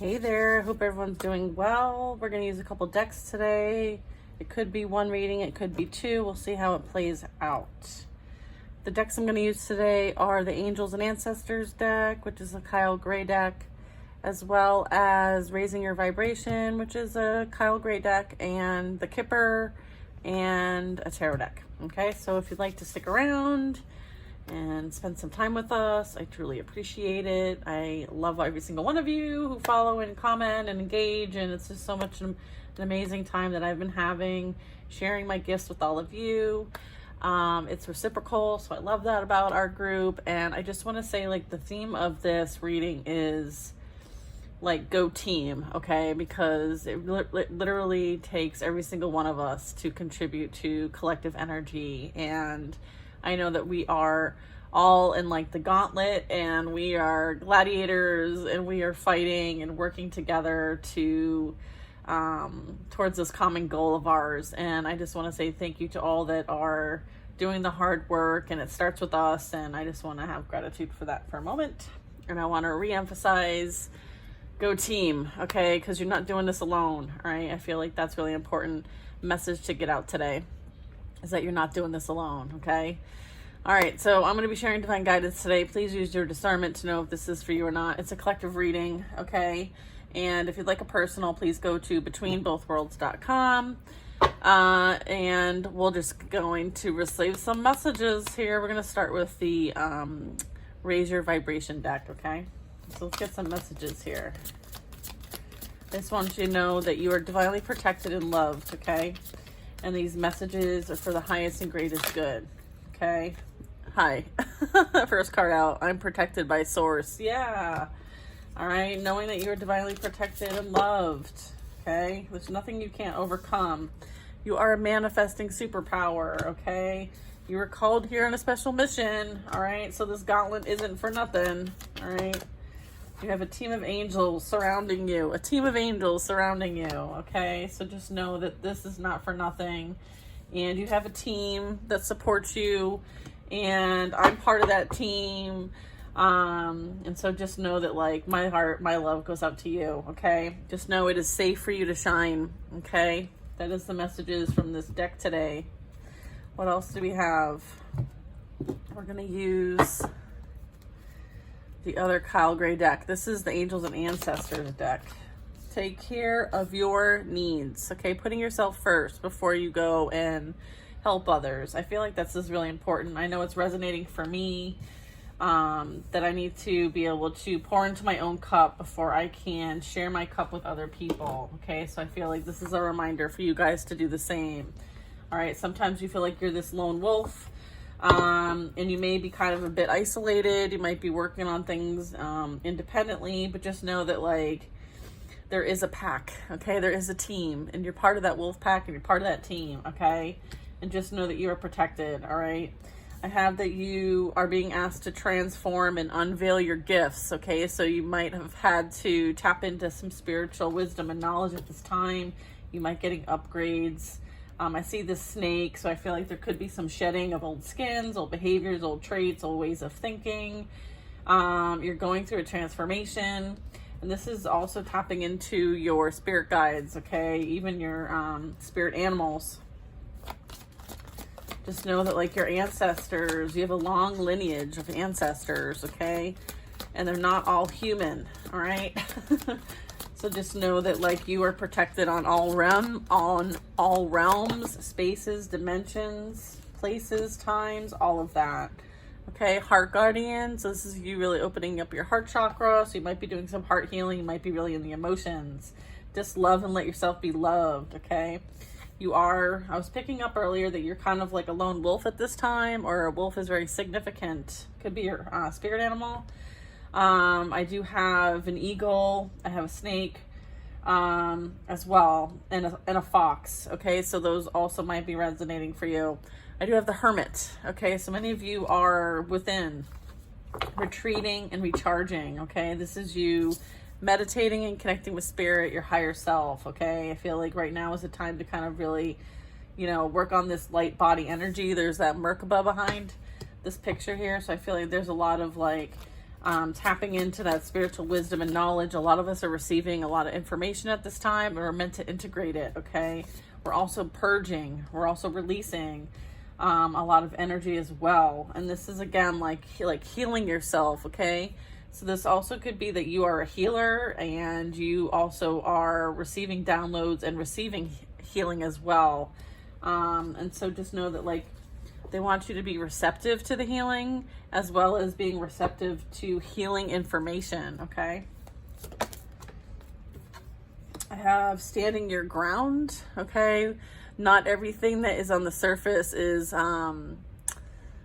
Hey there, hope everyone's doing well. We're going to use a couple decks today. It could be one reading, it could be two. We'll see how it plays out. The decks I'm going to use today are the Angels and Ancestors deck, which is a Kyle Gray deck, as well as Raising Your Vibration, which is a Kyle Gray deck, and the Kipper, and a tarot deck. Okay, so if you'd like to stick around and spend some time with us, I truly appreciate it. I love every single one of you who follow and comment and engage, and it's just so much an amazing time that I've been having sharing my gifts with all of you. It's reciprocal, so I love that about our group. And I just want to say, like, the theme of this reading is like, go team, okay? Because it literally takes every single one of us to contribute to collective energy. And I know that we are all in like the gauntlet, and we are gladiators, and we are fighting and working together to towards this common goal of ours. And I just want to say thank you to all that are doing the hard work, and it starts with us. And I just want to have gratitude for that for a moment. And I want to re-emphasize, go team, okay? Because you're not doing this alone, all right? I feel like that's really important message to get out today, is that you're not doing this alone, okay? All right, so I'm going to be sharing divine guidance today. Please use your discernment to know if this is for you or not. It's a collective reading, okay? And if you'd like a personal, please go to betweenbothworlds.com. And we're just going to receive some messages here. We're going to start with the Raise Your Vibration deck, okay? So let's get some messages here. I just want you to know that you are divinely protected and loved, okay? And these messages are for the highest and greatest good, okay? Hi. First card out. I'm protected by Source. Yeah. All right. Knowing that you're divinely protected and loved, okay? There's nothing you can't overcome. You are a manifesting superpower, okay? You were called here on a special mission, all right? So this gauntlet isn't for nothing, all right? You have a team of angels surrounding you. A team of angels surrounding you, okay? So just know that this is not for nothing. And you have a team that supports you. And I'm part of that team. And so just know that, like, my heart, my love goes out to you, okay? Just know it is safe for you to shine, okay? That is the messages from this deck today. What else do we have? We're going to use the other Kyle Gray deck. This is the Angels and Ancestors deck. Take care of your needs, okay? Putting yourself first before you go and help others. I feel like this is really important. I know it's resonating for me, that I need to be able to pour into my own cup before I can share my cup with other people, okay? So I feel like this is a reminder for you guys to do the same. All right, sometimes you feel like you're this lone wolf, and you may be kind of a bit isolated. You might be working on things independently, but just know that, like, there is a pack, okay? There is a team, and you're part of that wolf pack, and you're part of that team, okay? And just know that you are protected, all right? I have that you are being asked to transform and unveil your gifts, okay? So you might have had to tap into some spiritual wisdom and knowledge at this time. You might getting upgrades. I see this snake, so I feel like there could be some shedding of old skins, old behaviors, old traits, old ways of thinking. You're going through a transformation. And this is also tapping into your spirit guides, okay? Even your spirit animals. Just know that, like, your ancestors, you have a long lineage of ancestors, okay? And they're not all human, all right? So just know that, like, you are protected on all realms, spaces, dimensions, places, times, all of that. Okay, heart guardians. This is you really opening up your heart chakra. So you might be doing some heart healing. You might be really in the emotions. Just love and let yourself be loved, okay? You are, I was picking up earlier that you're kind of like a lone wolf at this time, or a wolf is very significant. Could be your spirit animal. I do have an eagle. I have a snake as well, and a fox, okay? So those also might be resonating for you. I do have the hermit, okay? So many of you are within, retreating and recharging, okay? This is you meditating and connecting with spirit, your higher self, okay? I feel like right now is a time to kind of really, you know, work on this light body energy. There's that Merkaba behind this picture here. So I feel like there's a lot of, like, tapping into that spiritual wisdom and knowledge. A lot of us are receiving a lot of information at this time, and we're meant to integrate it, okay? We're also purging. We're also releasing a lot of energy as well. And this is, again, like healing yourself, okay? So this also could be that you are a healer, and you also are receiving downloads and receiving healing as well. And so just know that, like, they want you to be receptive to the healing as well as being receptive to healing information, okay? I have standing your ground, okay? Not everything that is on the surface is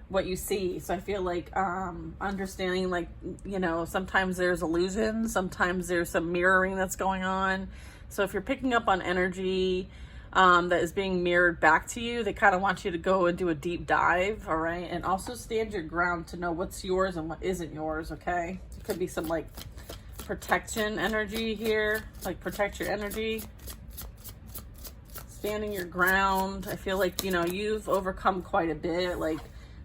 what you see. So I feel like understanding, like, you know, sometimes there's illusion, sometimes there's some mirroring that's going on. So if you're picking up on energy that is being mirrored back to you, they kind of want you to go and do a deep dive, all right? And also stand your ground to know what's yours and what isn't yours, okay? It could be some, like, protection energy here, like protect your energy. Standing your ground. I feel like, you know, you've overcome quite a bit. Like,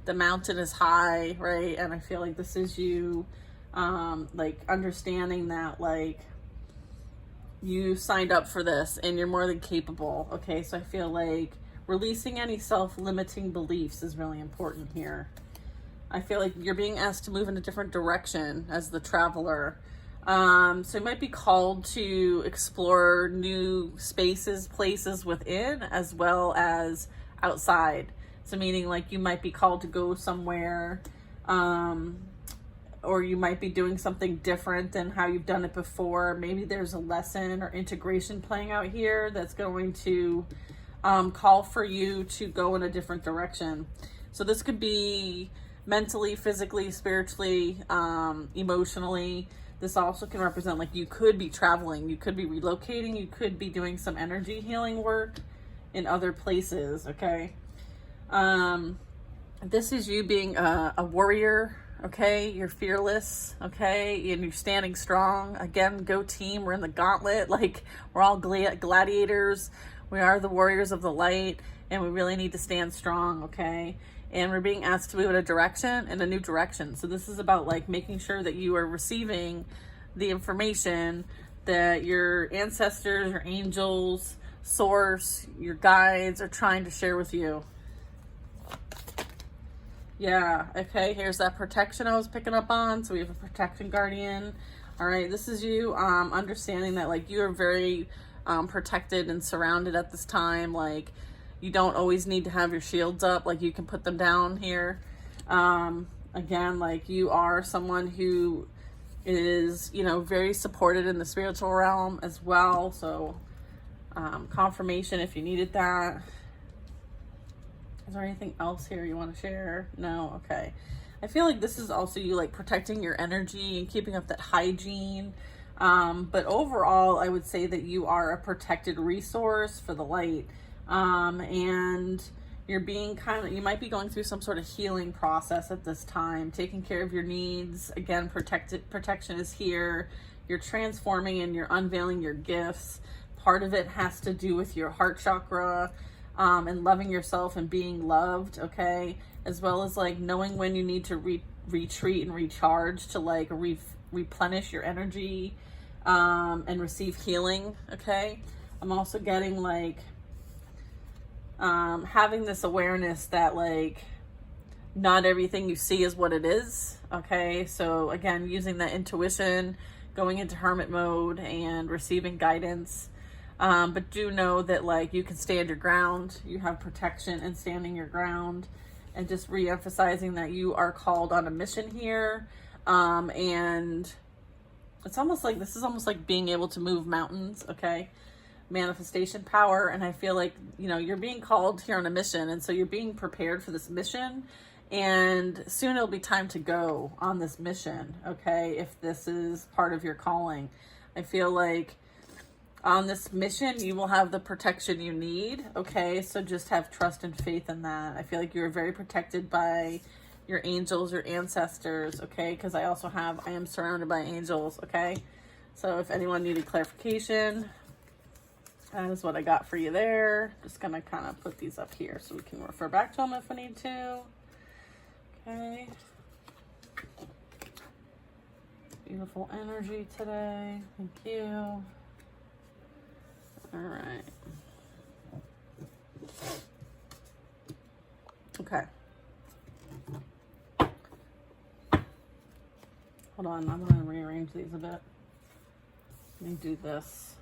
the mountain is high, right? And I feel like this is you, like, understanding that, like, you signed up for this and you're more than capable, okay? So I feel like releasing any self-limiting beliefs is really important here. I feel like you're being asked to move in a different direction as the traveler. So you might be called to explore new spaces, places within, as well as outside. So meaning, like, you might be called to go somewhere, or you might be doing something different than how you've done it before. Maybe there's a lesson or integration playing out here that's going to call for you to go in a different direction. So this could be mentally, physically, spiritually, emotionally. This also can represent, like, you could be traveling, you could be relocating, you could be doing some energy healing work in other places, okay? This is you being a warrior, okay? You're fearless, okay? And you're standing strong. Again, go team. We're in the gauntlet. Like, we're all gladiators. We are the warriors of the light, and we really need to stand strong, okay? And we're being asked to move in a new direction. So this is about, like, making sure that you are receiving the information that your ancestors, your angels, source, your guides are trying to share with you. Yeah, okay, here's that protection I was picking up on. So we have a protection guardian. All right, this is you understanding that, like, you are very protected and surrounded at this time. Like, you don't always need to have your shields up. Like, you can put them down here. Again, like, you are someone who is, you know, very supported in the spiritual realm as well. So confirmation if you needed that. Is there anything else here you want to share? No? Okay. I feel like this is also you, like, protecting your energy and keeping up that hygiene. But overall, I would say that you are a protected resource for the light. And you're being you might be going through some sort of healing process at this time, taking care of your needs. Again, protection is here. You're transforming and you're unveiling your gifts. Part of it has to do with your heart chakra, and loving yourself and being loved, okay? As well as, like, knowing when you need to retreat and recharge to, like, replenish your energy, and receive healing, okay? I'm also getting, like, having this awareness that, like, not everything you see is what it is, okay? So again, using that intuition, going into hermit mode and receiving guidance. But do know that, like, you can stand your ground. You have protection in standing your ground, and just re-emphasizing that you are called on a mission here. And it's almost like, this is almost like being able to move mountains, okay? Manifestation power. And I feel like, you know, you're being called here on a mission, and so you're being prepared for this mission, and soon it'll be time to go on this mission, okay? If this is part of your calling, I feel like on this mission you will have the protection you need, okay? So just have trust and faith in that. I feel like you're very protected by your angels, your ancestors, okay? Because I am surrounded by angels, okay? So if anyone needed clarification, that is what I got for you there. Just gonna kind of put these up here so we can refer back to them if we need to. Okay. Beautiful energy today. Thank you. All right. Okay. Hold on, I'm going to rearrange these a bit. Let me do this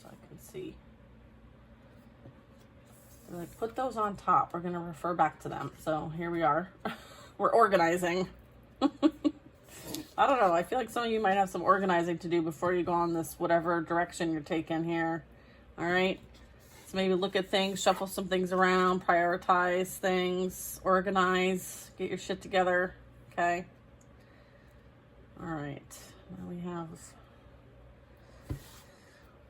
so I can see. Like, put those on top. We're going to refer back to them. So here we are. We're organizing. I don't know. I feel like some of you might have some organizing to do before you go on this whatever direction you're taking here. All right. So maybe look at things, shuffle some things around, prioritize things, organize, get your shit together. Okay. All right. Now we have...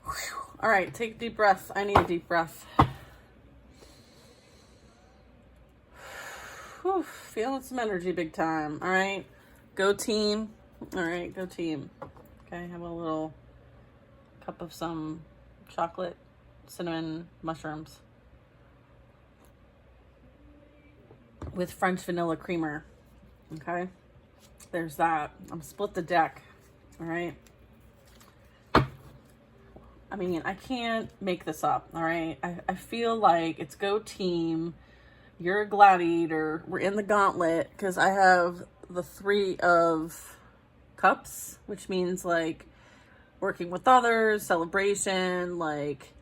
Whew. All right. Take a deep breath. I need a deep breath. Whew. Feeling some energy big time. All right. Go team. All right. Go team. Okay. Have a little cup of some chocolate cinnamon mushrooms with French vanilla creamer. Okay. There's that. I'm split the deck. All right. I mean, I can't make this up. All right. I feel like it's go team. You're a gladiator. We're in the gauntlet because I have the 3 of cups, which means like working with others, celebration, like,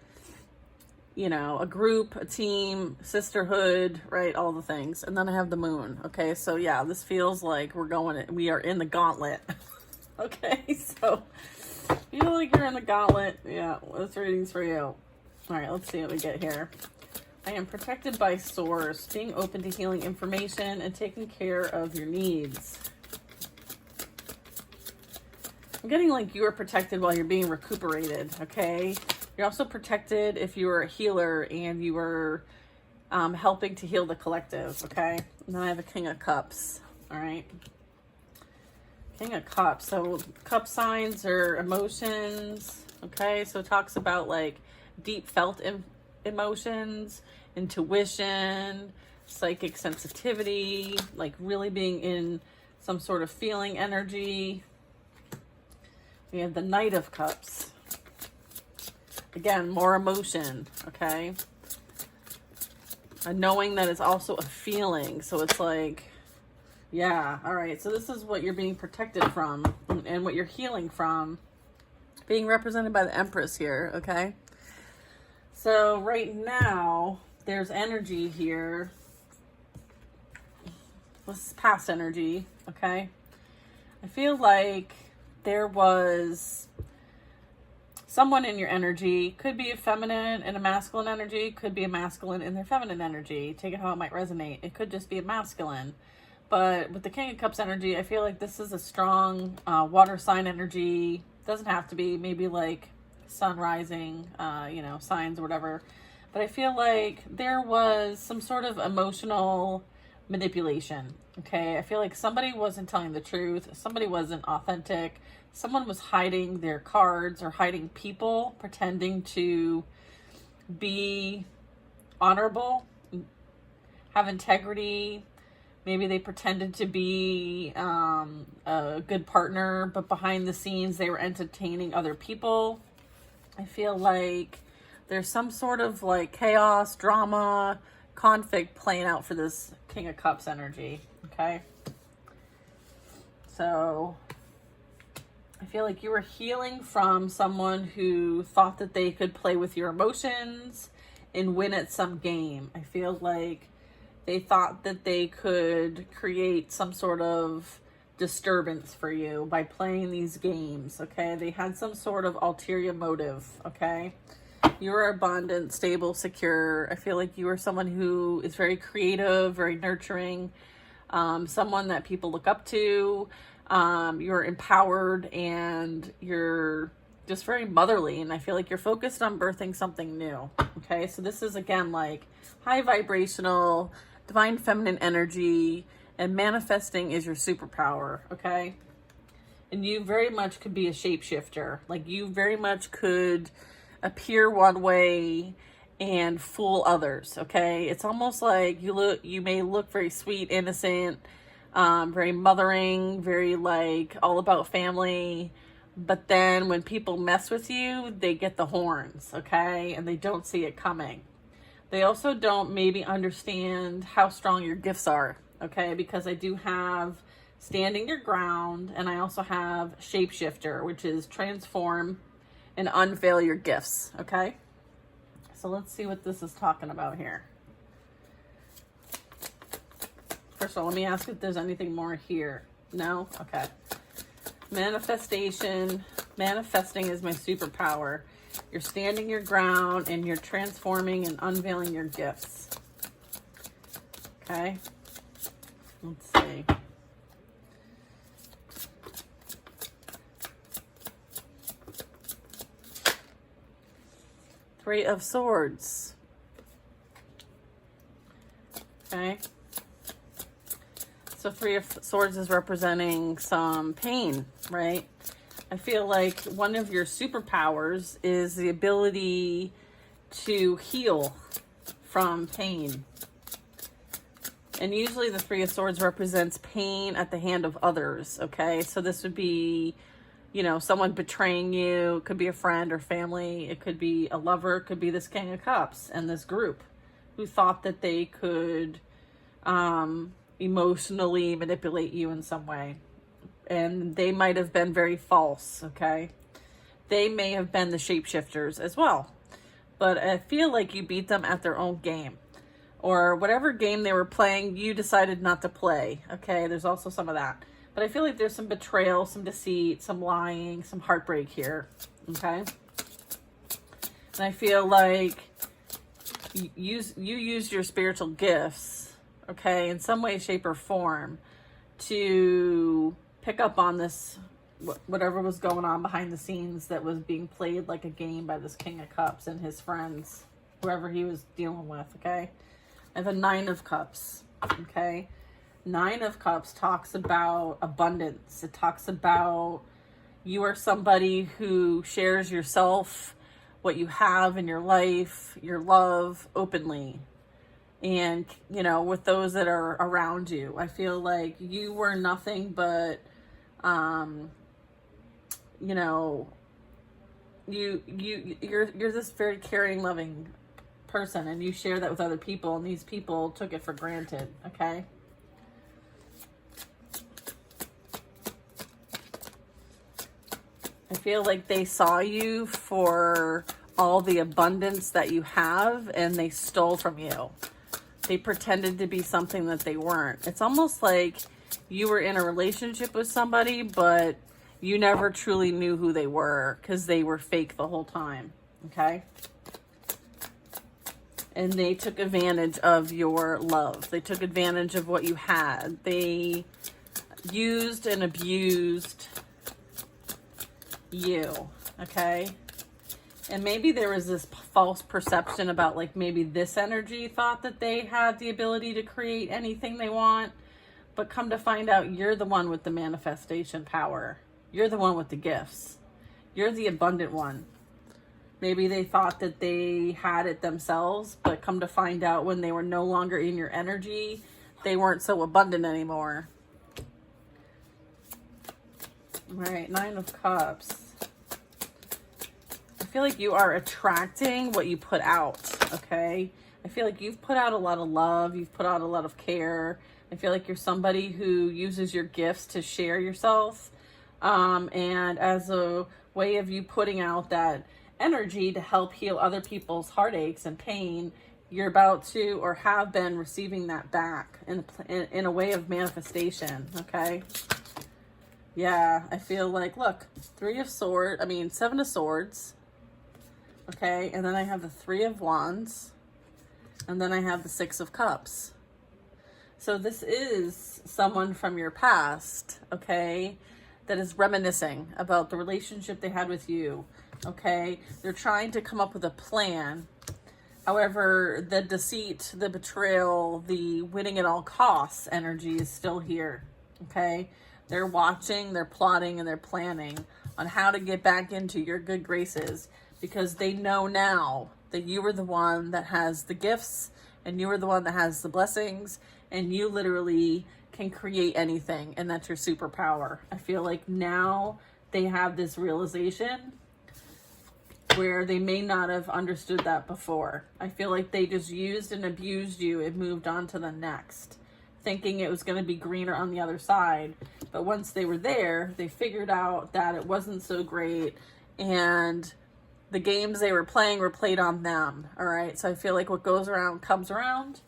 you know, a group, a team, sisterhood, right? All the things. And then I have the moon. Okay. So yeah, this feels like we are in the gauntlet. Okay. So feel like you're in the gauntlet. Yeah. This reading's for you. All right. Let's see what we get here. I am protected by source, being open to healing information and taking care of your needs. I'm getting like you are protected while you're being recuperated. Okay. You're also protected if you are a healer and you are helping to heal the collective, okay? And then I have a King of Cups, all right? King of Cups. So cup signs are emotions, okay? So it talks about like deep felt emotions, intuition, psychic sensitivity, like really being in some sort of feeling energy. We have the Knight of Cups. Again, more emotion, okay? And knowing that it's also a feeling. So it's like, yeah, all right. So this is what you're being protected from and what you're healing from. Being represented by the Empress here, okay? So right now, there's energy here. This is past energy, okay? I feel like there was... someone in your energy, could be a feminine and a masculine energy, could be a masculine in their feminine energy. Take it how it might resonate. It could just be a masculine. But with the King of Cups energy, I feel like this is a strong water sign energy. Doesn't have to be, maybe like sun rising, you know, signs or whatever. But I feel like there was some sort of emotional manipulation. Okay, I feel like somebody wasn't telling the truth. Somebody wasn't authentic. Someone was hiding their cards or hiding people, pretending to be honorable, have integrity. Maybe they pretended to be a good partner, but behind the scenes they were entertaining other people. I feel like there's some sort of like chaos, drama, conflict playing out for this King of Cups energy. Okay. So I feel like you were healing from someone who thought that they could play with your emotions and win at some game. I feel like they thought that they could create some sort of disturbance for you by playing these games, okay? They had some sort of ulterior motive, okay? You are abundant, stable, secure. I feel like you are someone who is very creative, very nurturing, someone that people look up to. You're empowered and you're just very motherly. And I feel like you're focused on birthing something new. Okay. So this is again, like high vibrational, divine feminine energy, and manifesting is your superpower. Okay. And you very much could be a shapeshifter. Like you very much could appear one way and fool others. Okay. It's almost like you may look very sweet, innocent, very mothering, very like all about family. But then when people mess with you, they get the horns, okay? And they don't see it coming. They also don't maybe understand how strong your gifts are, okay? Because I do have standing your ground, and I also have shapeshifter, which is transform and unveil your gifts, okay? So let's see what this is talking about here. First of all, let me ask if there's anything more here. No? Okay. Manifestation. Manifesting is my superpower. You're standing your ground and you're transforming and unveiling your gifts. Okay. Let's see. Three of Swords. Okay. So Three of Swords is representing some pain, right? I feel like one of your superpowers is the ability to heal from pain. And usually the Three of Swords represents pain at the hand of others, okay? So this would be, you know, someone betraying you. It could be a friend or family. It could be a lover. It could be this King of Cups and this group who thought that they could emotionally manipulate you in some way. And they might have been very false, okay? They may have been the shapeshifters as well. But I feel like you beat them at their own game. Or whatever game they were playing, you decided not to play, okay? There's also some of that. But I feel like there's some betrayal, some deceit, some lying, some heartbreak here, okay? And I feel like you used your spiritual gifts, okay, in some way, shape, or form to pick up on this, whatever was going on behind the scenes that was being played like a game by this King of Cups and his friends, whoever he was dealing with, okay? I have a Nine of Cups, okay? Nine of Cups talks about abundance. It talks about you are somebody who shares yourself, what you have in your life, your love openly. And, you know, with those that are around you. I feel like you were nothing but, you know, you're this very caring, loving person, and you share that with other people, and these people took it for granted, okay? I feel like they saw you for all the abundance that you have, and they stole from you. They pretended to be something that they weren't. It's almost like you were in a relationship with somebody, but you never truly knew who they were because they were fake the whole time, okay? And they took advantage of your love. They took advantage of what you had. They used and abused you, okay? And maybe there was this false perception about, like, maybe this energy thought that they had the ability to create anything they want. But come to find out, you're the one with the manifestation power. You're the one with the gifts. You're the abundant one. Maybe they thought that they had it themselves, but come to find out when they were no longer in your energy, they weren't so abundant anymore. All right, Nine of Cups. I feel like you are attracting what you put out, okay? I feel like you've put out a lot of love. You've put out a lot of care. I feel like you're somebody who uses your gifts to share yourself. And as a way of you putting out that energy to help heal other people's heartaches and pain, you're about to or have been receiving that back in a way of manifestation, okay? Yeah, I feel like, look, Seven of Swords. Okay, and then I have the Three of Wands, and then I have the Six of Cups. So this is someone from your past, okay, that is reminiscing about the relationship they had with you, okay? They're trying to come up with a plan. However, the deceit, the betrayal, the winning at all costs energy is still here, okay? They're watching, they're plotting, and they're planning on how to get back into your good graces, because they know now that you were the one that has the gifts and you were the one that has the blessings, and you literally can create anything, and that's your superpower. I feel like now they have this realization where they may not have understood that before. I feel like they just used and abused you and moved on to the next, thinking it was going to be greener on the other side. But once they were there, they figured out that it wasn't so great, and the games they were played on them. All right. So I feel like what goes around comes around.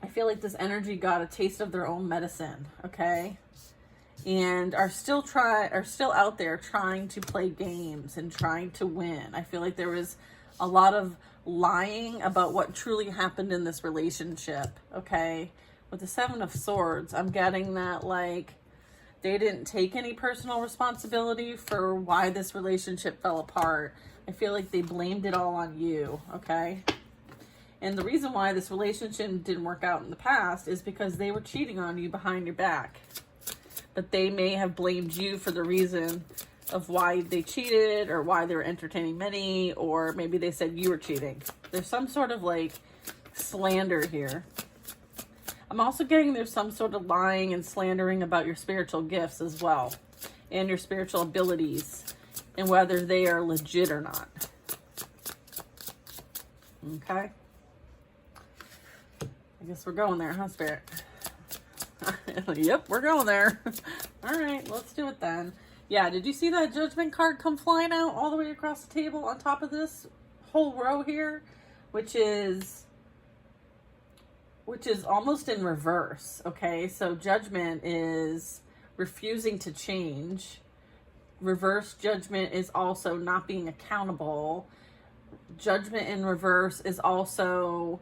I feel like this energy got a taste of their own medicine. Okay. And are still out there trying to play games and trying to win. I feel like there was a lot of lying about what truly happened in this relationship. Okay. With the Seven of Swords, I'm getting that, like, they didn't take any personal responsibility for why this relationship fell apart. I feel like they blamed it all on you, okay? And the reason why this relationship didn't work out in the past is because they were cheating on you behind your back. But they may have blamed you for the reason of why they cheated, or why they were entertaining many, or maybe they said you were cheating. There's some sort of, like, slander here. I'm also getting there's some sort of lying and slandering about your spiritual gifts as well, and your spiritual abilities, and whether they are legit or not. Okay. I guess we're going there, huh, Spirit? Yep, we're going there. All right, let's do it then. Yeah, did you see that Judgment card come flying out all the way across the table on top of this whole row here, which is almost in reverse. Okay, so Judgment is refusing to change. Reverse Judgment is also not being accountable. Judgment in reverse is also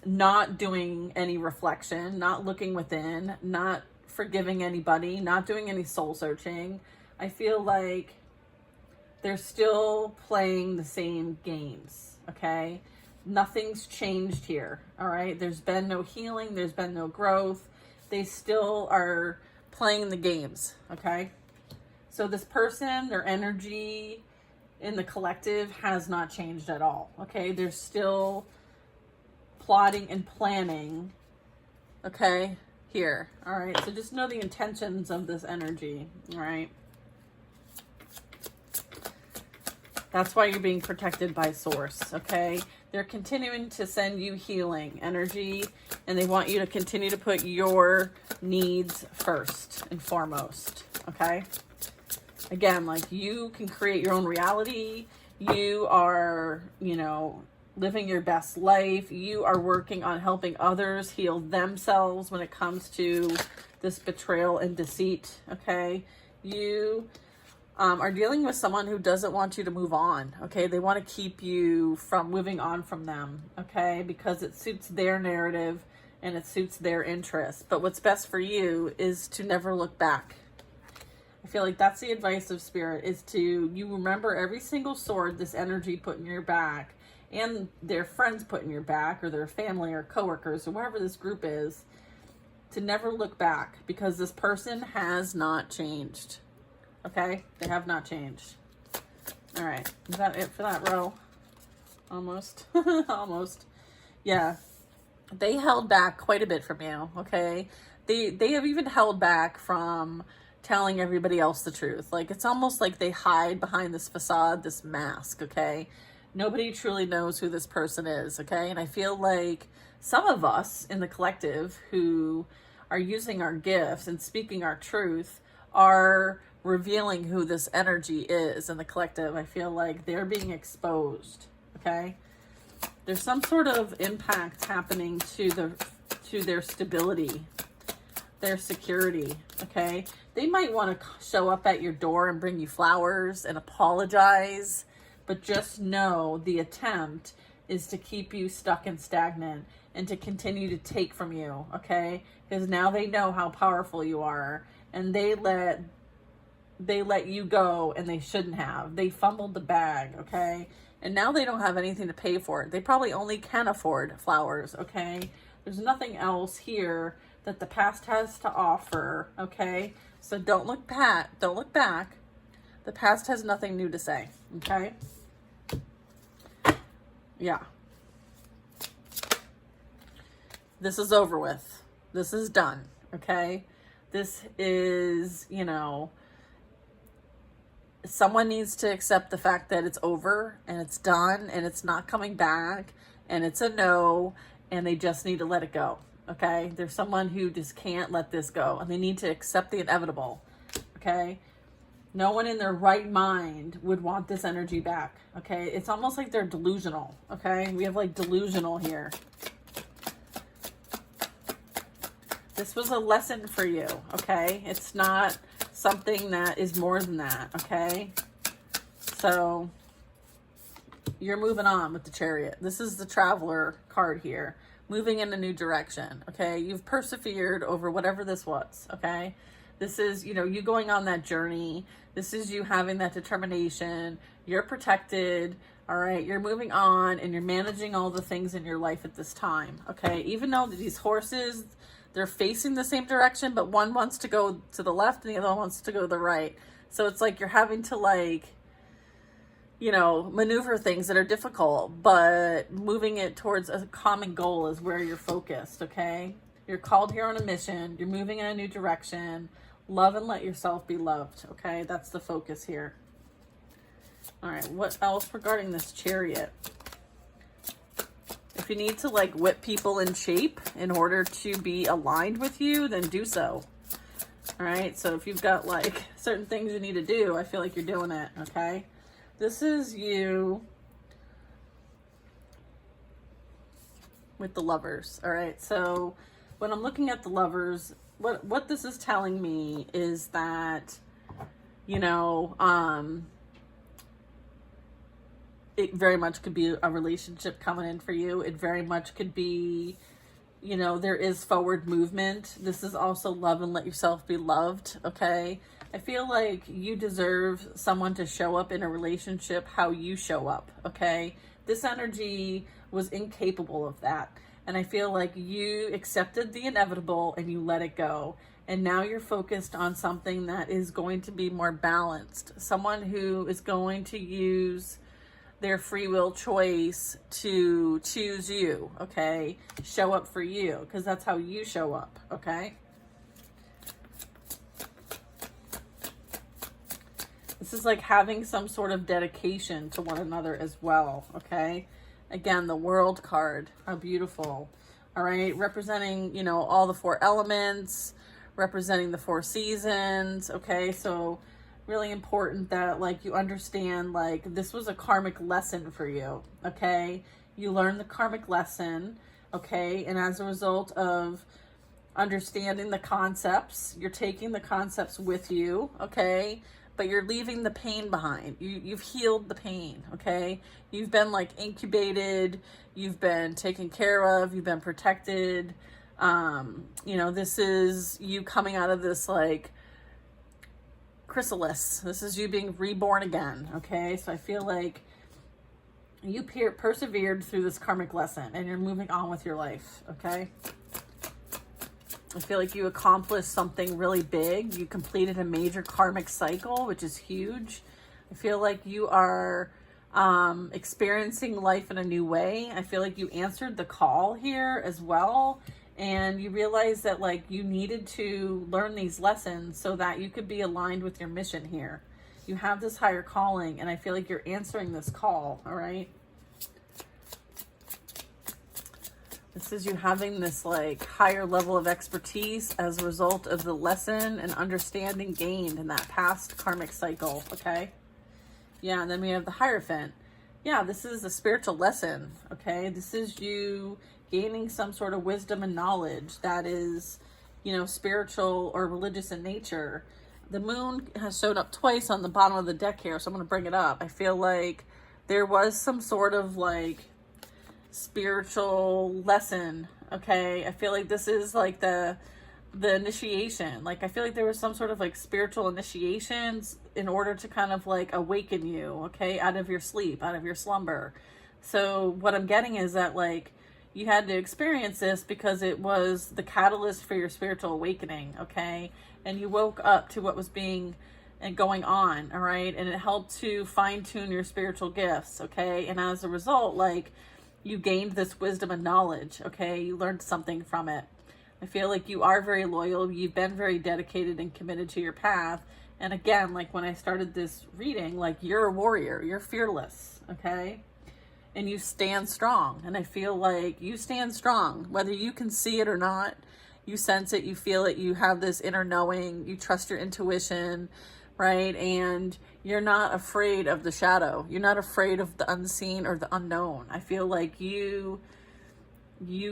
not doing any reflection, not looking within, not forgiving anybody, not doing any soul searching. I feel like they're still playing the same games. Okay, nothing's changed here. All right, there's been no healing, there's been no growth. They still are playing the games. Okay, so this person, their energy in the collective has not changed at all. Okay, they're still plotting and planning. Okay, here. All right, so just know the intentions of this energy. All right, that's why you're being protected by Source. Okay, they're continuing to send you healing energy, and they want you to continue to put your needs first and foremost. Okay, again, like, you can create your own reality. You are, living your best life. You are working on helping others heal themselves when it comes to this betrayal and deceit. Okay, you are dealing with someone who doesn't want you to move on. Okay, they want to keep you from moving on from them. Okay, because it suits their narrative and it suits their interests. But what's best for you is to never look back. I feel like that's the advice of Spirit, is you remember every single sword this energy put in your back, and their friends put in your back, or their family or coworkers, or wherever this group is, to never look back, because this person has not changed. Okay? They have not changed. All right. Is that it for that row? Almost. Almost. Yeah. They held back quite a bit from you. Okay? They have even held back from telling everybody else the truth. Like, it's almost like they hide behind this facade, this mask. Okay? Nobody truly knows who this person is. Okay? And I feel like some of us in the collective who are using our gifts and speaking our truth are revealing who this energy is in the collective. I feel like they're being exposed. Okay? There's some sort of impact happening to their stability, their security. Okay? They might want to show up at your door and bring you flowers and apologize, but just know the attempt is to keep you stuck and stagnant and to continue to take from you. Okay? Because now they know how powerful you are, and they let you go, and they shouldn't have. They fumbled the bag. Okay? And now they don't have anything to pay for it. They probably only can afford flowers. Okay? There's nothing else here that the past has to offer. Okay? So don't look back. Don't look back. The past has nothing new to say. Okay? Yeah. This is over with. This is done, okay? This is, you know, someone needs to accept the fact that it's over and it's done and it's not coming back and it's a no, and they just need to let it go, okay? There's someone who just can't let this go, and they need to accept the inevitable, okay? No one in their right mind would want this energy back, okay? It's almost like they're delusional, okay? We have like delusional here. This was a lesson for you, okay? It's not something that is more than that, okay? So you're moving on with the Chariot. This is the Traveler card here, moving in a new direction, okay? You've persevered over whatever this was, okay? This is, you know, you going on that journey. This is you having that determination. You're protected, all right? You're moving on, and you're managing all the things in your life at this time, okay? Even though these horses, they're facing the same direction, but one wants to go to the left and the other one wants to go to the right. So it's like you're having to, like, you know, maneuver things that are difficult, but moving it towards a common goal is where you're focused, okay? You're called here on a mission. You're moving in a new direction. Love and let yourself be loved, okay? That's the focus here. All right, what else regarding this Chariot? If you need to, like, whip people in shape in order to be aligned with you, then do so. All right, so if you've got, like, certain things you need to do, I feel like you're doing it, okay? This is you with the Lovers, all right? So when I'm looking at the Lovers, what this is telling me is that, you know, it very much could be a relationship coming in for you. It very much could be, you know, there is forward movement. This is also love and let yourself be loved, okay? I feel like you deserve someone to show up in a relationship how you show up, okay? This energy was incapable of that. And I feel like you accepted the inevitable and you let it go. And now you're focused on something that is going to be more balanced. Someone who is going to use their free will choice to choose you, okay? Show up for you, because that's how you show up, okay? This is like having some sort of dedication to one another as well, okay? Again, the World card, how beautiful, all right? Representing, you know, all the 4 elements, representing the 4 seasons, okay? So really important that, like, you understand, like, this was a karmic lesson for you, okay? You learned the karmic lesson, okay? And as a result of understanding the concepts, you're taking the concepts with you, okay? But you're leaving the pain behind. You've healed the pain, okay? You've been, like, incubated, you've been taken care of, you've been protected. You know, this is you coming out of this, like, chrysalis. This is you being reborn again, okay? So I feel like you persevered through this karmic lesson and you're moving on with your life, okay? I feel like you accomplished something really big. You completed a major karmic cycle, which is huge. I feel like you are experiencing life in a new way. I feel like you answered the call here as well. And you realize that, like, you needed to learn these lessons so that you could be aligned with your mission here. You have this higher calling, and I feel like you're answering this call, all right? This is you having this, like, higher level of expertise as a result of the lesson and understanding gained in that past karmic cycle, okay? Yeah, and then we have the Hierophant. Yeah, this is a spiritual lesson, okay? This is you gaining some sort of wisdom and knowledge that is, you know, spiritual or religious in nature. The Moon has showed up twice on the bottom of the deck here, so I'm going to bring it up. I feel like there was some sort of, like, spiritual lesson, okay? I feel like this is, like, the initiation. Like, I feel like there was some sort of, like, spiritual initiations in order to kind of, like, awaken you, okay, out of your sleep, out of your slumber. So what I'm getting is that, like, you had to experience this because it was the catalyst for your spiritual awakening, okay? And you woke up to what was being and going on, all right? And it helped to fine-tune your spiritual gifts, okay? And as a result, like, you gained this wisdom and knowledge, okay? You learned something from it. I feel like you are very loyal. You've been very dedicated and committed to your path. And again, like when I started this reading, like you're a warrior, you're fearless, okay? And you stand strong. And I feel like you stand strong, whether you can see it or not. You sense it, you feel it, you have this inner knowing, you trust your intuition, right? And you're not afraid of the shadow. You're not afraid of the unseen or the unknown. I feel like you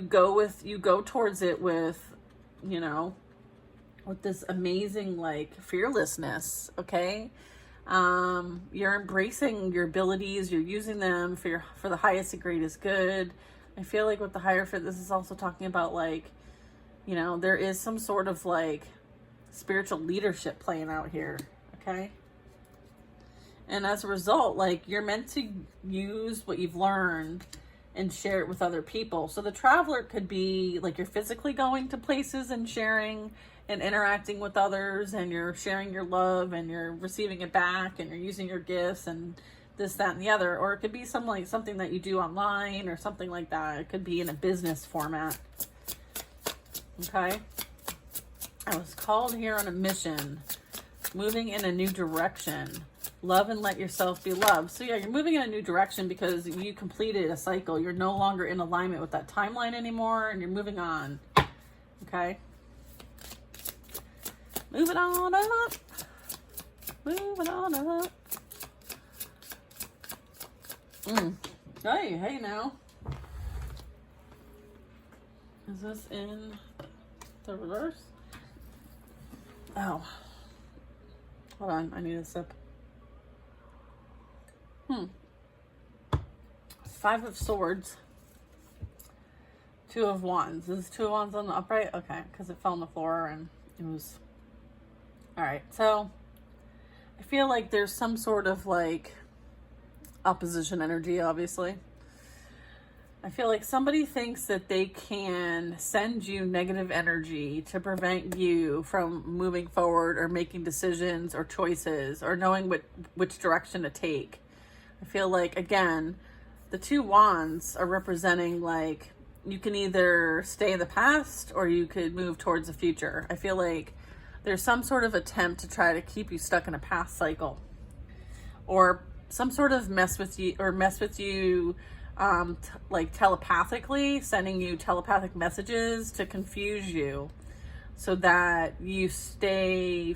go towards it with, you know, with this amazing like fearlessness, okay? You're embracing your abilities, you're using them for the highest and greatest good. I feel like with the Hierophant, this is also talking about like, you know, there is some sort of like spiritual leadership playing out here, okay? And as a result, like you're meant to use what you've learned and share it with other people. So the Traveler could be like you're physically going to places and sharing and interacting with others, and you're sharing your love and you're receiving it back, and you're using your gifts and this, that, and the other. Or it could be something that you do online or something like that. It could be in a business format. Okay. I was called here on a mission, moving in a new direction. Love and let yourself be loved. So yeah, you're moving in a new direction because you completed a cycle. You're no longer in alignment with that timeline anymore, and you're moving on. Okay. Moving on up. Moving on up. Hey now. Is this in the reverse? Oh. Hold on, I need a sip. Five of Swords. Two of Wands. Is Two of Wands on the upright? Okay, because it fell on the floor and it was... Alright, so I feel like there's some sort of like opposition energy, obviously. I feel like somebody thinks that they can send you negative energy to prevent you from moving forward or making decisions or choices or knowing which direction to take. I feel like, again, the Two Wands are representing like you can either stay in the past or you could move towards the future. I feel like there's some sort of attempt to try to keep you stuck in a past cycle, or some sort of mess with you like telepathically, sending you telepathic messages to confuse you so that you stay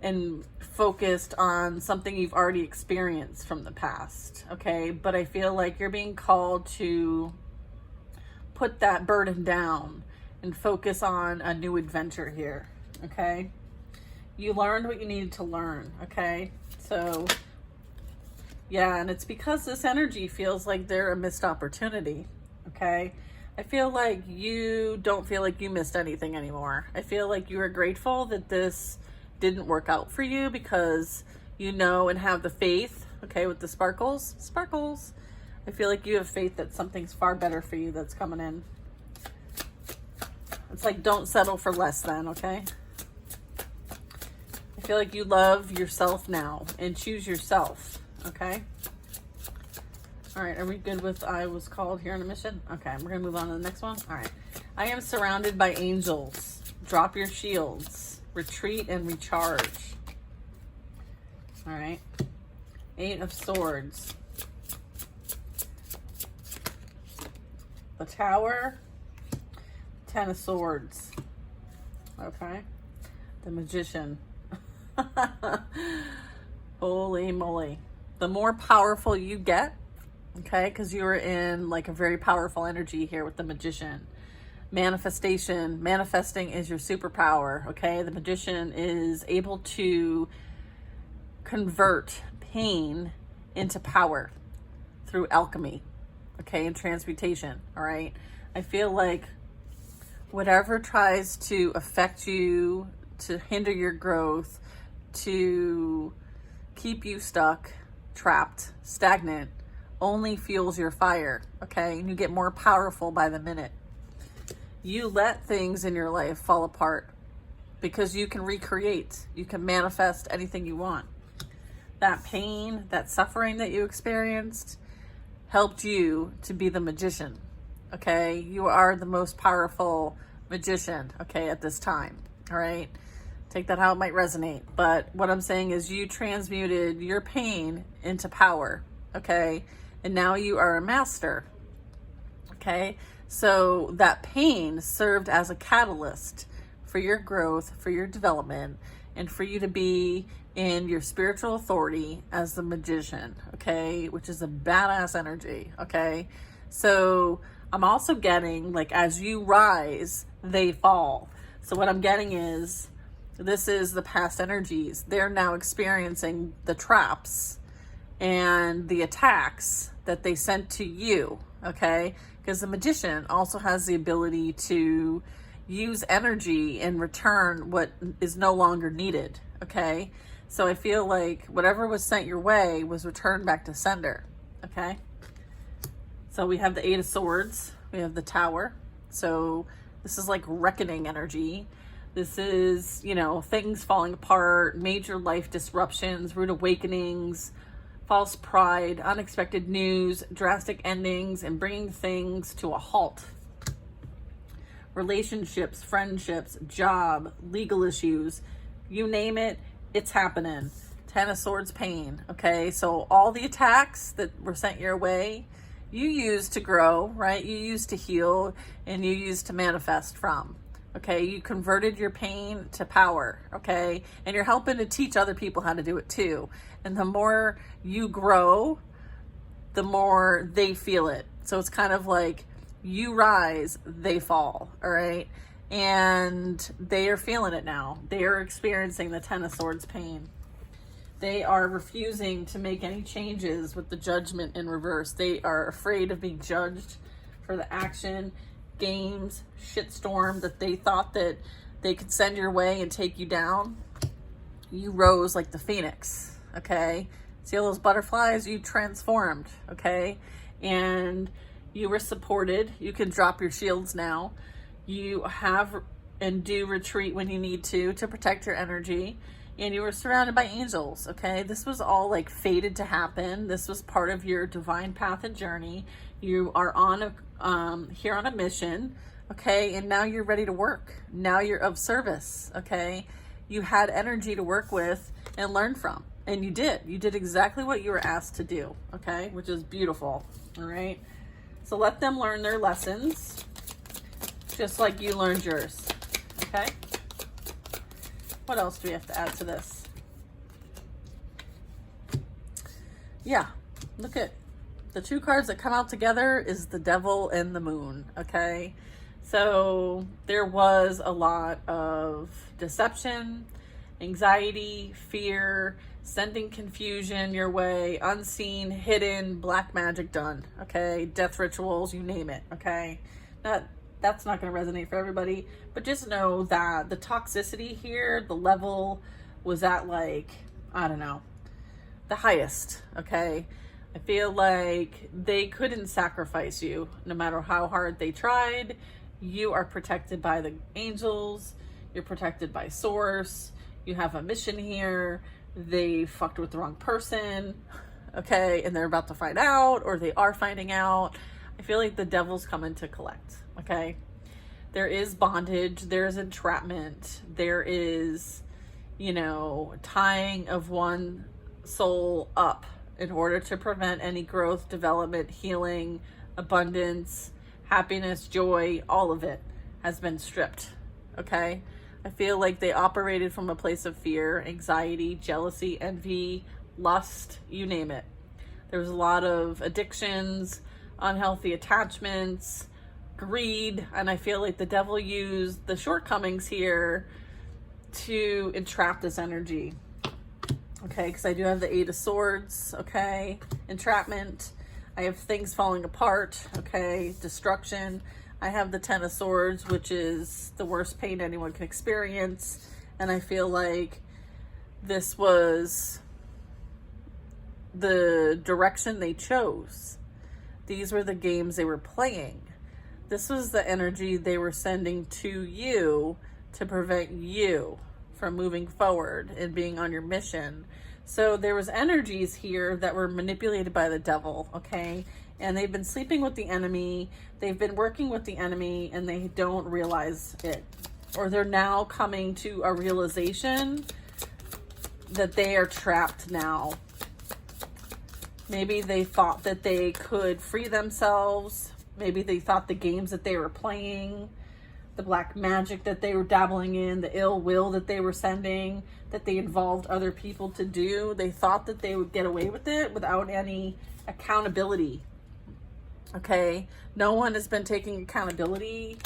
and focused on something you've already experienced from the past, okay? But I feel like you're being called to put that burden down and focus on a new adventure here, okay? You learned what you needed to learn, okay? So, yeah, and it's because this energy feels like they're a missed opportunity, okay? I feel like you don't feel like you missed anything anymore. I feel like you are grateful that this didn't work out for you because you know and have the faith, okay, with the sparkles. I feel like you have faith that something's far better for you that's coming in. It's like, don't settle for less than, okay? I feel like you love yourself now and choose yourself, okay? All right, are we good with I was called here on a mission? Okay, we're gonna move on to the next one. All right. I am surrounded by angels. Drop your shields. Retreat and recharge. All right. Eight of Swords. The Tower. Ten of Swords. Okay. The Magician. Holy moly. The more powerful you get, okay, because you are in like a very powerful energy here with the Magician. Manifesting is your superpower, okay? The Magician is able to convert pain into power through alchemy, okay, and transmutation, all right? I feel like whatever tries to affect you, to hinder your growth, to keep you stuck, trapped, stagnant, only fuels your fire, okay? And you get more powerful by the minute. You let things in your life fall apart because you can recreate. You can manifest anything you want. That pain, that suffering that you experienced helped you to be the magician, okay? You are the most powerful magician, okay, at this time, all right? Take that how it might resonate. But what I'm saying is you transmuted your pain into power, okay? And now you are a master, okay? So that pain served as a catalyst for your growth, for your development, and for you to be in your spiritual authority as the magician, okay? Which is a badass energy, okay? So I'm also getting, like, as you rise, they fall. So what I'm getting is, this is the past energies. They're now experiencing the traps and the attacks that they sent to you, okay? Because the magician also has the ability to use energy and return what is no longer needed, okay? So I feel like whatever was sent your way was returned back to sender, okay? So we have the Eight of Swords, we have the Tower. So this is like reckoning energy. This is, you know, things falling apart, major life disruptions, rude awakenings, false pride, unexpected news, drastic endings, and bringing things to a halt. Relationships, friendships, job, legal issues, you name it, it's happening. Ten of Swords, pain, okay? So all the attacks that were sent your way, you used to grow, right? You used to heal, and you used to manifest from. Okay, you converted your pain to power, okay? And you're helping to teach other people how to do it too. And the more you grow, the more they feel it. So it's kind of like you rise, they fall, all right? And they are feeling it now. They are experiencing the Ten of Swords pain. They are refusing to make any changes with the Judgment in reverse. They are afraid of being judged for the action, games, shitstorm that they thought that they could send your way and take you down. You rose like the phoenix, okay? See all those butterflies? You transformed, okay? And you were supported. You can drop your shields now. You have and do retreat when you need to protect your energy. And you were surrounded by angels, okay? This was all like fated to happen. This was part of your divine path and journey. You are on here on a mission, okay? And now you're ready to work. Now you're of service, okay? You had energy to work with and learn from. And you did. You did exactly what you were asked to do, okay? Which is beautiful, all right? So let them learn their lessons, just like you learned yours, okay? What else do we have to add to this? Yeah, look at the two cards that come out together is the Devil and the Moon, okay? So there was a lot of deception, anxiety, fear, sending confusion your way, unseen, hidden, black magic done, okay? Death rituals, you name it, okay? That's not going to resonate for everybody, but just know that the toxicity here, the level was at, like, I don't know, the highest, okay? I feel like they couldn't sacrifice you no matter how hard they tried. You are protected by the angels. You're protected by Source. You have a mission here. They fucked with the wrong person, okay? And they're about to find out, or they are finding out. I feel like the devil's coming to collect, okay? There is bondage, there is entrapment, there is, you know, tying of one soul up in order to prevent any growth, development, healing, abundance, happiness, joy, all of it has been stripped, okay? I feel like they operated from a place of fear, anxiety, jealousy, envy, lust, you name it. There was a lot of addictions, unhealthy attachments, greed, and I feel like the devil used the shortcomings here to entrap this energy. Okay, because I do have the Eight of Swords, okay, entrapment. I have things falling apart, okay, destruction. I have the Ten of Swords, which is the worst pain anyone can experience, and I feel like this was the direction they chose. These were the games they were playing. This was the energy they were sending to you to prevent you from moving forward and being on your mission. So there was energies here that were manipulated by the devil, okay? and they've been sleeping with the enemy. They've been working with the enemy, and they don't realize it. Or they're now coming to a realization that they are trapped now. Maybe they thought that they could free themselves. Maybe they thought the games that they were playing, the black magic that they were dabbling in, the ill will that they were sending, that they involved other people to do, they thought that they would get away with it without any accountability. Okay? No one has been taking accountability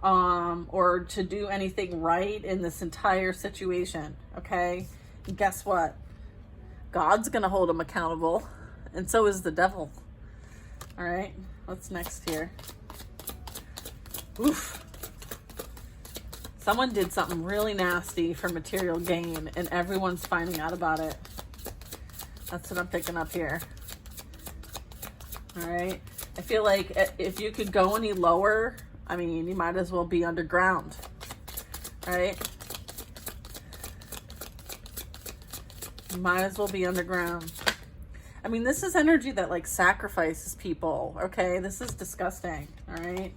or to do anything right in this entire situation. Okay? And guess what? God's going to hold them accountable, and so is the devil. All right? What's next here? Oof. Someone did something really nasty for material gain, and everyone's finding out about it. That's what I'm picking up here. All right? I feel like if you could go any lower, I mean, you might as well be underground. All right? You might as well be underground. I mean, this is energy that, like, sacrifices people, okay? This is disgusting, all right?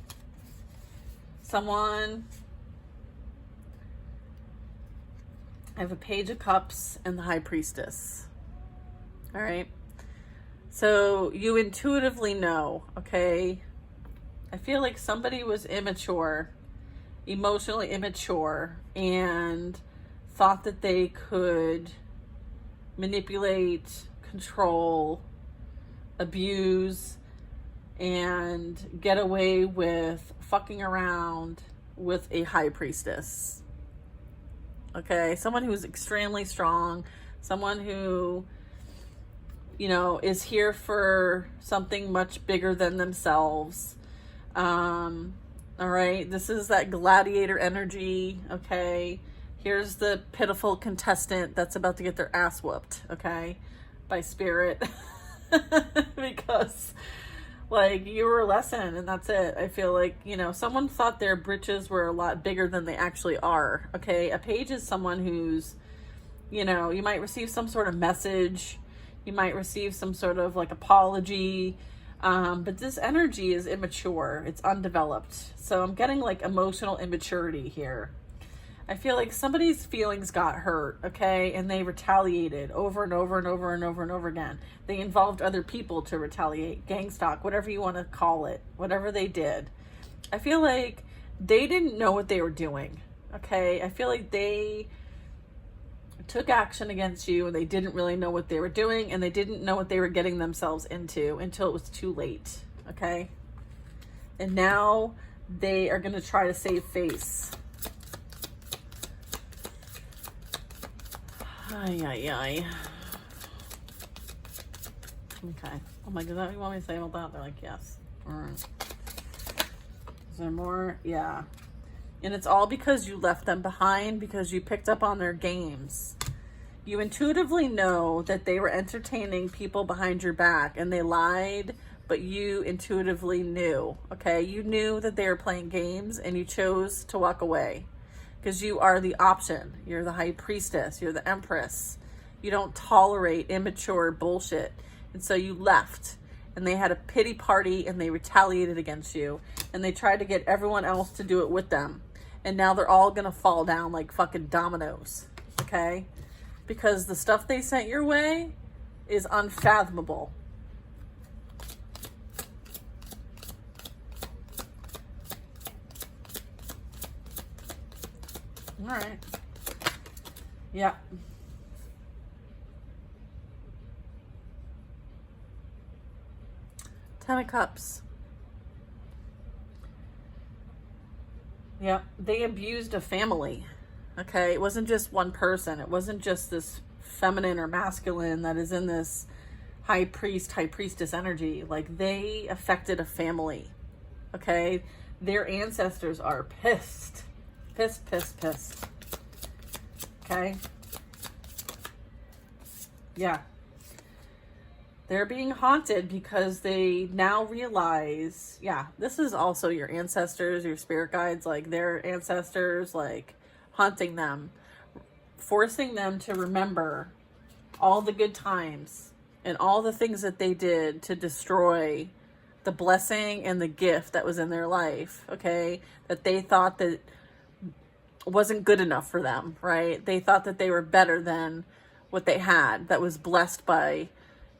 Someone... I have a Page of Cups and the High Priestess. All right. So you intuitively know, okay? I feel like somebody was immature, emotionally immature, and thought that they could manipulate, control, abuse, and get away with fucking around with a High Priestess. Okay, someone who's extremely strong, someone who, you know, is here for something much bigger than themselves. All right, this is that gladiator energy, okay? Here's the pitiful contestant that's about to get their ass whooped, okay, by spirit. Because, like, you were a lesson and that's it. I feel like, you know, someone thought their britches were a lot bigger than they actually are. Okay. A page is someone who's, you know, you might receive some sort of message. You might receive some sort of like apology. But this energy is immature. It's undeveloped. So I'm getting like emotional immaturity here. I feel like somebody's feelings got hurt, okay, and they retaliated over and over and over and over and over again. They involved other people to retaliate, gang stalk, whatever you want to call it, whatever they did. I feel like they didn't know what they were doing, okay? I feel like they took action against you and they didn't really know what they were doing, and they didn't know what they were getting themselves into until it was too late, okay? And now they are going to try to save face. Ay, ay, ay. Okay. I'm like, is that what you want me to say about that? They're like, yes. All right. Is there more? Yeah. And it's all because you left them behind, because you picked up on their games. You intuitively know that they were entertaining people behind your back and they lied, but you intuitively knew, okay? You knew that they were playing games and you chose to walk away. Because you are the option. You're the High Priestess. You're the Empress. You don't tolerate immature bullshit. And so you left. And they had a pity party and they retaliated against you. And they tried to get everyone else to do it with them. And now they're all going to fall down like fucking dominoes. Okay? Because the stuff they sent your way is unfathomable. All right. Yeah. Ten of Cups. Yeah. They abused a family. Okay. It wasn't just one person. It wasn't just this feminine or masculine that is in this high priest, high priestess energy. Like, they affected a family. Okay. Their ancestors are pissed. Pissed. Okay? Yeah. They're being haunted because they now realize, yeah, this is also your ancestors, your spirit guides, like their ancestors, like haunting them, forcing them to remember all the good times and all the things that they did to destroy the blessing and the gift that was in their life, okay, that they thought that wasn't good enough for them, right? They thought that they were better than what they had that was blessed by,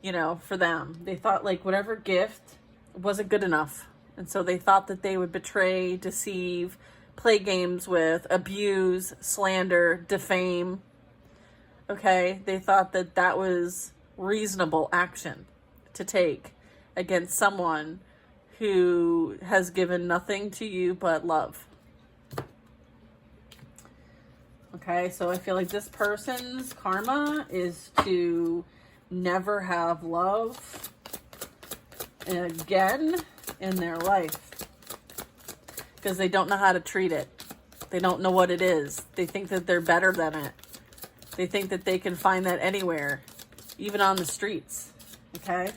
you know, for them. They thought like whatever gift wasn't good enough. And so they thought that they would betray, deceive, play games with, abuse, slander, defame. Okay? They thought that that was reasonable action to take against someone who has given nothing to you but love. Okay, so I feel like this person's karma is to never have love again in their life because they don't know how to treat it. They don't know what it is. They think that they're better than it. They think that they can find that anywhere, even on the streets. Okay?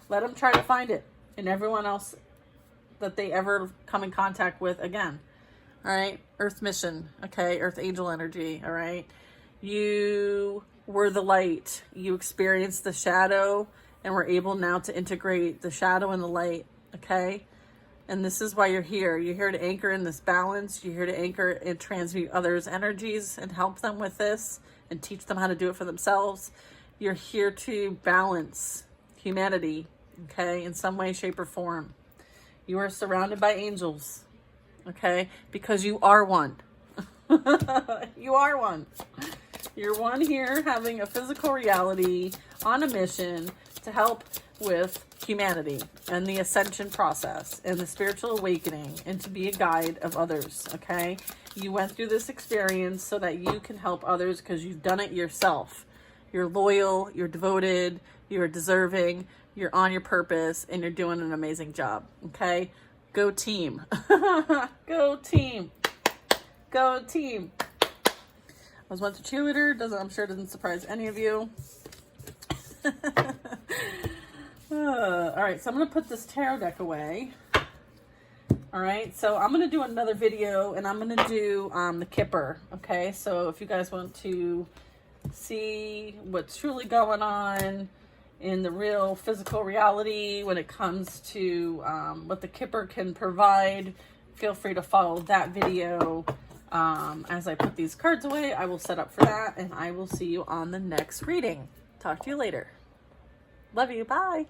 Let them try to find it in everyone else that they ever come in contact with again. All right? Earth mission. Okay? Earth angel energy. All right? You were the light. You experienced the shadow and were able now to integrate the shadow and the light. Okay? And this is why you're here. You're here to anchor in this balance. You're here to anchor and transmute others' energies and help them with this and teach them how to do it for themselves. You're here to balance humanity, okay, in some way, shape, or form. You are surrounded by angels, okay, because you are one. You are one. You're one here having a physical reality on a mission to help with humanity and the ascension process and the spiritual awakening and to be a guide of others, okay? You went through this experience so that you can help others because you've done it yourself. You're loyal, you're devoted, you're deserving, you're on your purpose, and you're doing an amazing job, okay? Go team. Go team. Go team. I was once a cheerleader. I'm sure it doesn't surprise any of you. All right, so I'm going to put this tarot deck away. All right, so I'm going to do another video, and I'm going to do the Kipper, okay? So if you guys want to see what's truly going on in the real physical reality when it comes to what the Kipper can provide, feel free to follow that video. As I put these cards away, I will set up for that, and I will see you on the next reading. Talk to you later. Love you. Bye.